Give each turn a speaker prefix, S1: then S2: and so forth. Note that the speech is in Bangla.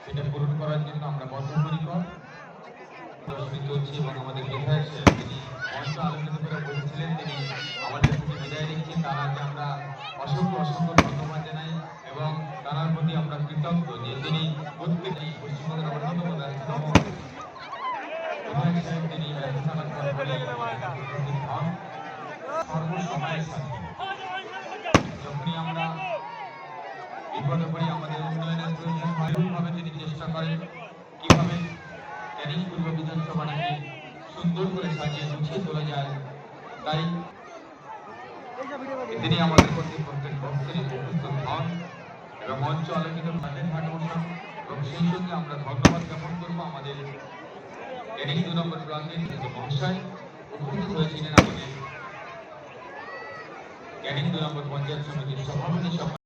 S1: সেটা পূরণ করার জন্য আমরা বদ্ধপরিকর চলছি এবং আমাদের বিধায়ক তিনি মঞ্চ আলোচনা করে বলেছিলেন তিনি আমাদের থেকে বিদায় নিচ্ছেন। তার আগে আমরা অসংখ্য অসংখ্য ধন্যবাদ জানাই এবং তার প্রতি আমরা কৃতজ্ঞ যে তিনি প্রত্যেকেই পশ্চিমবঙ্গের অন্যতম ব্যস্ততম বিধায়ক সাহেব তিনি ব্যবস্থাপনা হন সর্বসময়ের সাথে। যখনই আমরা বিপদে পড়ি আমাদের উন্নয়নের প্রয়োজন ভাবে তিনি চেষ্টা করেন কিভাবে ক্যানিং পূর্ব বিধানসভাটাকে সুন্দর করে সাজিয়ে গুছিয়ে তোলা যায়। তাই তিনি আমাদের প্রত্যেক ভক্তের উপস্থিত হন এবং মঞ্চ আলোকিত মাঠের ঘাট বসান এবং সেই সঙ্গে আমরা ধন্যবাদ জ্ঞাপন করবো আমাদের ক্যানিং 2 নম্বর ব্লকের মহাশয় উপস্থিত হয়েছিলেন আমাদের ক্যানিং 2 নম্বর পঞ্চায়েত সমিতির সভাপতি